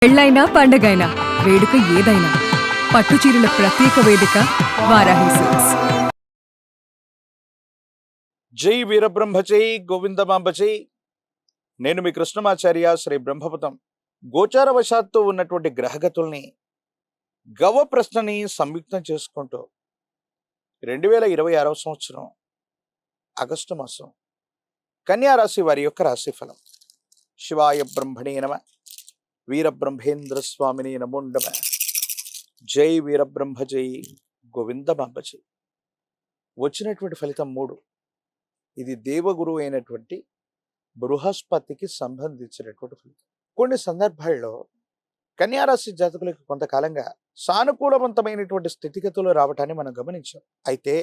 పెళ్ళైనా పండగైనా వేడుక ఏదైనా పట్టుచీరల ప్రత్యేక వేదిక వారాహి సిల్క్స్. జై వీరబ్రహ్మచై గోవిందమాంబచై. నేను మీ కృష్ణమాచార్య శ్రీ బ్రహ్మపదం. గోచారవశాత్తు ఉన్నటువంటి గ్రహగతుల్ని గవ ప్రశ్నని సంయుక్తం చేసుకుంటూ 2026 సంవత్సరం ఆగస్టు మాసం కన్యా రాశి వారి యొక్క రాశిఫలం. శివాయ బ్రహ్మణే నమ, వీరబ్రహ్మేంద్ర స్వామిని నమో నమ. జై వీరబ్రహ్మజై గోవిందమాంబచై. వచ్చినటువంటి ఫలితం 3. ఇది దేవగురు అయినటువంటి బృహస్పతికి సంబంధించినటువంటి ఫలితం. కొన్ని సందర్భాల్లో కన్యారాశి జాతకులకు కొంతకాలంగా సానుకూలవంతమైనటువంటి స్థితిగతులు రావటాన్ని మనం గమనించాం. అయితే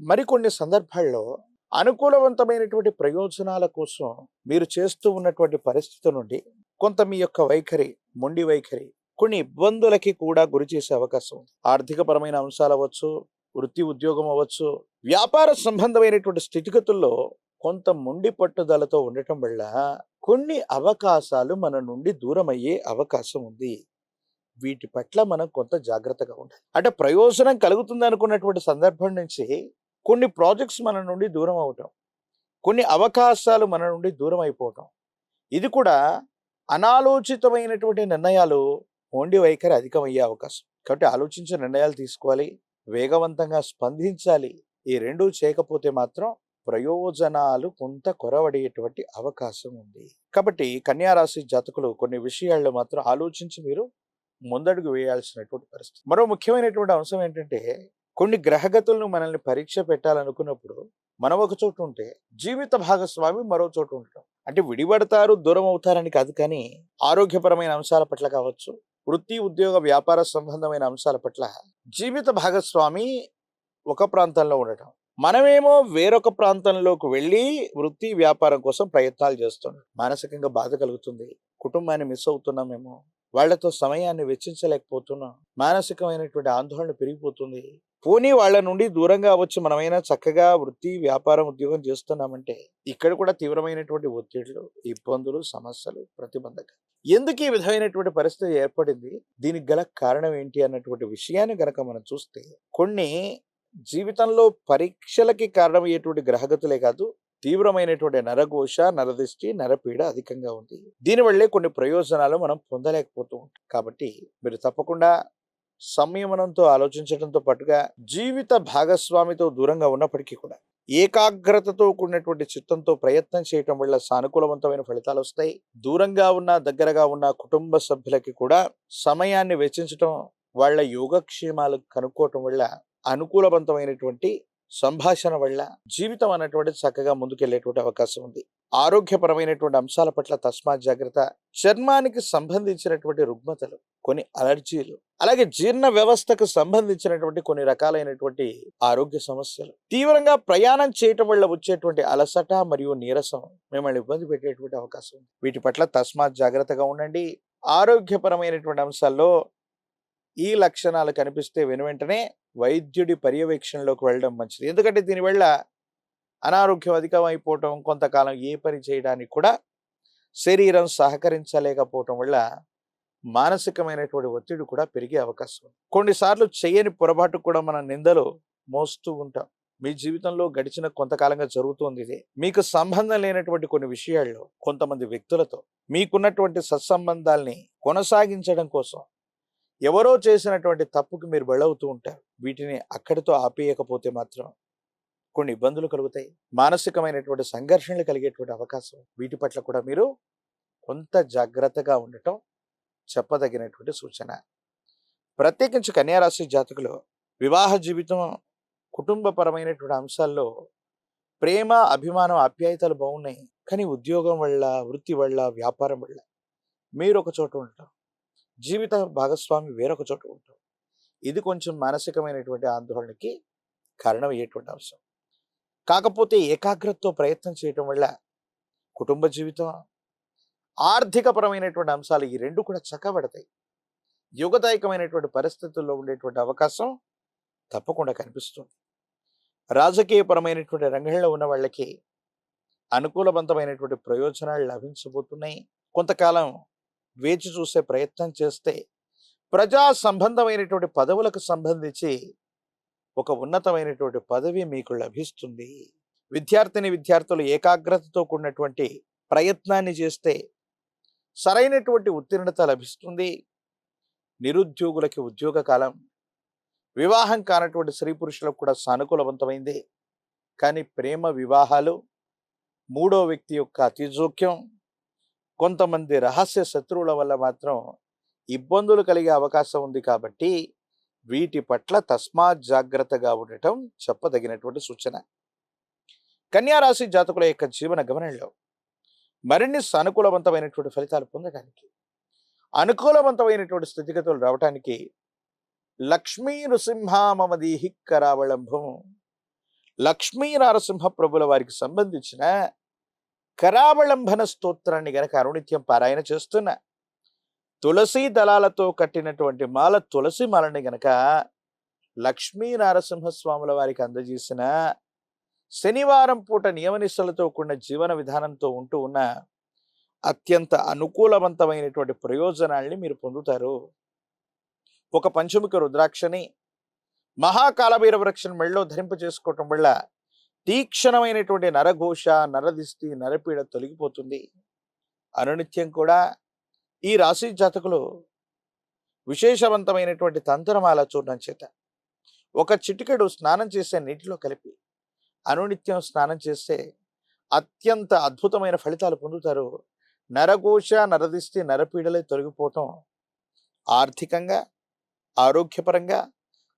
మరికొన్ని సందర్భాల్లో అనుకూలవంతమైనటువంటి ప్రయోజనాల కోసం మీరు చేస్తూ ఉన్నటువంటి పరిస్థితి నుండి కొంత మీ యొక్క వైఖరి, మొండి వైఖరి కొన్ని ఇబ్బందులకి కూడా గురి చేసే అవకాశం ఉంది. ఆర్థికపరమైన అంశాలు అవ్వచ్చు, వృత్తి ఉద్యోగం అవ్వచ్చు, వ్యాపార సంబంధమైనటువంటి స్థితిగతుల్లో కొంత మొండి పట్టుదలతో ఉండటం వల్ల కొన్ని అవకాశాలు మన నుండి దూరం అయ్యే అవకాశం ఉంది. వీటి పట్ల మనం కొంత జాగ్రత్తగా ఉండాలి. అంటే ప్రయోజనం కలుగుతుంది అనుకున్నటువంటి సందర్భం నుంచి కొన్ని ప్రాజెక్ట్స్ మన నుండి దూరం అవటం, కొన్ని అవకాశాలు మన నుండి దూరం అయిపోవటం, ఇది కూడా అనాలోచితమైనటువంటి నిర్ణయాలు, మొండి వైఖరి అధికమయ్యే అవకాశం. కాబట్టి ఆలోచించే నిర్ణయాలు తీసుకోవాలి, వేగవంతంగా స్పందించాలి. ఈ రెండూ చేయకపోతే మాత్రం ప్రయోజనాలు కొంత కొరవడేటువంటి అవకాశం ఉంది. కాబట్టి కన్యారాశి జాతకులు కొన్ని విషయాల్లో మాత్రం ఆలోచించి మీరు ముందడుగు వేయాల్సినటువంటి పరిస్థితి. మరో ముఖ్యమైనటువంటి అంశం ఏంటంటే, కొన్ని గ్రహగతులను మనల్ని పరీక్ష పెట్టాలనుకున్నప్పుడు మనం ఒక చోటు ఉంటే జీవిత భాగస్వామి మరో చోటు ఉండటం. అంటే విడిపడతారు, దూరం అవుతారని కాదు, కానీ ఆరోగ్యపరమైన అంశాల పట్ల కావచ్చు, వృత్తి ఉద్యోగ వ్యాపార సంబంధమైన అంశాల పట్ల జీవిత భాగస్వామి ఒక ప్రాంతంలో ఉండటం, మనమేమో వేరొక ప్రాంతంలోకి వెళ్ళి వృత్తి వ్యాపారం కోసం ప్రయత్నాలు చేస్తున్నాం. మానసికంగా బాధ కలుగుతుంది, కుటుంబాన్ని మిస్ అవుతున్నామేమో, వాళ్లతో సమయాన్ని వెచ్చించలేకపోతున్నాం, మానసికమైనటువంటి ఆందోళన పెరిగిపోతుంది. పోనీ వాళ్ళ నుండి దూరంగా వచ్చి మనమైనా చక్కగా వృత్తి వ్యాపారం ఉద్యోగం చేస్తున్నామంటే ఇక్కడ కూడా తీవ్రమైనటువంటి ఒత్తిళ్లు, ఇబ్బందులు, సమస్యలు, ప్రతిబంధకాలు. ఎందుకు ఈ విధమైనటువంటి పరిస్థితి ఏర్పడింది, దీనికి గల కారణం ఏంటి అన్నటువంటి విషయాన్ని గనక మనం చూస్తే, కొన్ని జీవితంలో పరీక్షలకి కారణమయ్యేటువంటి గ్రహగతులే కాదు, తీవ్రమైనటువంటి నరఘోష, నరదిష్టి, నరపీడ అధికంగా ఉంది. దీనివల్లే కొన్ని ప్రయోజనాలు మనం పొందలేకపోతూ ఉంటాం. కాబట్టి మీరు తప్పకుండా సంయమనంతో ఆలోచించడంతో పాటుగా జీవిత భాగస్వామితో దూరంగా ఉన్నప్పటికీ కూడా ఏకాగ్రతతో కూడినటువంటి చిత్తంతో ప్రయత్నం చేయటం వల్ల సానుకూలవంతమైన ఫలితాలు వస్తాయి. దూరంగా ఉన్న, దగ్గరగా ఉన్న కుటుంబ సభ్యులకి కూడా సమయాన్ని వెచ్చించటం, వాళ్ళ యోగక్షేమాలు కనుక్కోవటం వల్ల, అనుకూలవంతమైనటువంటి సంభాషణ వల్ల జీవితం అన్నటువంటి చక్కగా ముందుకెళ్లేటువంటి అవకాశం ఉంది. ఆరోగ్యపరమైనటువంటి అంశాల పట్ల తస్మాత్ జాగ్రత్త. చర్మానికి సంబంధించినటువంటి రుగ్మతలు, కొన్ని అలర్జీలు, అలాగే జీర్ణ వ్యవస్థకు సంబంధించినటువంటి కొన్ని రకాలైనటువంటి ఆరోగ్య సమస్యలు, తీవ్రంగా ప్రయాణం చేయటం వల్ల వచ్చేటువంటి అలసట మరియు నీరసం మిమ్మల్ని ఇబ్బంది పెట్టేటువంటి అవకాశం ఉంది. వీటి పట్ల తస్మాత్ జాగ్రత్తగా ఉండండి. ఆరోగ్యపరమైనటువంటి అంశాల్లో ఈ లక్షణాలు కనిపిస్తే వెనువెంటనే వైద్యుడి పర్యవేక్షణలోకి వెళ్ళడం మంచిది. ఎందుకంటే దీనివల్ల అనారోగ్యం అధికమైపోవటం, కొంతకాలం ఏ పని చేయడానికి కూడా శరీరం సహకరించలేకపోవటం వల్ల మానసికమైనటువంటి ఒత్తిడి కూడా పెరిగే అవకాశం ఉంది. కొన్నిసార్లు చేయని పొరపాటు కూడా మనం నిందలు మోస్తూ ఉంటాం. మీ జీవితంలో గడిచిన కొంతకాలంగా జరుగుతుంది ఇదే. మీకు సంబంధం లేనటువంటి కొన్ని విషయాల్లో కొంతమంది వ్యక్తులతో మీకున్నటువంటి సత్సంబంధాల్ని కొనసాగించడం కోసం ఎవరో చేసినటువంటి తప్పుకి మీరు బలవుతూ ఉంటారు. వీటిని అక్కడితో ఆపేయకపోతే మాత్రం కొన్ని ఇబ్బందులు కలుగుతాయి, మానసికమైనటువంటి సంఘర్షణలు కలిగేటువంటి అవకాశం. వీటి పట్ల కూడా మీరు కొంత జాగ్రత్తగా ఉండటం చెప్పదగినటువంటి సూచన. ప్రత్యేకించి కన్యారాశి జాతకులు వివాహ జీవితం, కుటుంబపరమైనటువంటి అంశాల్లో ప్రేమ, అభిమానం, ఆప్యాయతలు బాగున్నాయి, కానీ ఉద్యోగం వల్ల, వృత్తి వల్ల, వ్యాపారం వల్ల మీరు ఒక చోట ఉండటం, జీవిత భాగస్వామి వేరొక చోట ఉంటాం, ఇది కొంచెం మానసికమైనటువంటి ఆందోళనకి కారణమయ్యేటువంటి అంశం. కాకపోతే ఏకాగ్రతతో ప్రయత్నం చేయటం వల్ల కుటుంబ జీవితం, ఆర్థికపరమైనటువంటి అంశాలు ఈ రెండు కూడా చక్కబడతాయి. యుగదాయకమైనటువంటి పరిస్థితుల్లో ఉండేటువంటి అవకాశం తప్పకుండా కనిపిస్తుంది. రాజకీయపరమైనటువంటి రంగంలో ఉన్న వాళ్ళకి అనుకూలవంతమైనటువంటి ప్రయోజనాలు లభించబోతున్నాయి. కొంతకాలం వేచి చూసే ప్రయత్నం చేస్తే ప్రజా సంబంధమైనటువంటి పదవులకు సంబంధించి ఒక ఉన్నతమైనటువంటి పదవి మీకు లభిస్తుంది. విద్యార్థులు ఏకాగ్రతతో కూడినటువంటి ప్రయత్నాన్ని చేస్తే సరైనటువంటి ఉత్తీర్ణత లభిస్తుంది. నిరుద్యోగులకి ఉద్యోగ కాలం, వివాహం కానటువంటి స్త్రీ పురుషులకు కూడా సానుకూలవంతమైంది. కానీ ప్రేమ వివాహాలు, మూడో వ్యక్తి యొక్క అతి జోక్యం, కొంతమంది రహస్య శత్రువుల వల్ల మాత్రం ఇబ్బందులు కలిగే అవకాశం ఉంది. కాబట్టి వీటి పట్ల తస్మాత్ జాగ్రత్తగా ఉండటం చెప్పదగినటువంటి సూచన. కన్యా రాశి జాతకుల యొక్క జీవన గమనంలో మరిన్ని సానుకూలవంతమైనటువంటి ఫలితాలు పొందడానికి, అనుకూలవంతమైనటువంటి స్థితిగతులు రావటానికి లక్ష్మీ నృసింహ మమదీహి కరావళంబం, లక్ష్మీ నారసింహ ప్రభుల వారికి సంబంధించిన కరావళంబన స్తోత్రాన్ని గనక అనునిత్యం పారాయణ చేస్తున్న, తులసి దళాలతో కట్టినటువంటి మాల తులసి మాలని గనక లక్ష్మీ నారసింహస్వాముల వారికి అందజేసిన, శనివారం పూట నియమనిష్టలతో కూడిన జీవన విధానంతో ఉంటూ ఉన్న అత్యంత అనుకూలవంతమైనటువంటి ప్రయోజనాల్ని మీరు పొందుతారు. ఒక పంచముఖ రుద్రాక్షని, మహాకాలభైర వృక్షం మెళ్ళలో ధరింప చేసుకోవటం వల్ల తీక్షణమైనటువంటి నరఘోష, నరదిష్టి, నరపీడ తొలగిపోతుంది. అనునిత్యం కూడా ఈ రాశి జాతకులు విశేషవంతమైనటువంటి తంత్రమాల చూడడం చేత ఒక చిటికెడు స్నానం చేసే నీటిలో కలిపి అనునిత్యం స్నానం చేస్తే అత్యంత అద్భుతమైన ఫలితాలు పొందుతారు. నరఘోష, నరదిష్టి, నరపీడలే తొలగిపోవటం, ఆర్థికంగా, ఆరోగ్యపరంగా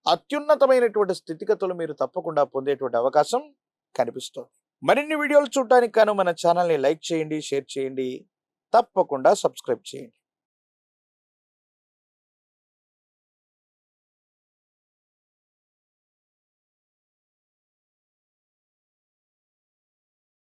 అత్యున్నతమైనటువంటి స్థితిగతులు మీరు తప్పకుండా పొందేటువంటి అవకాశం కనిపిస్తుంది. మరిన్ని వీడియోలు చూడటానికి గాను మన ఛానల్ని లైక్ చేయండి, షేర్ చేయండి, తప్పకుండా సబ్స్క్రైబ్ చేయండి.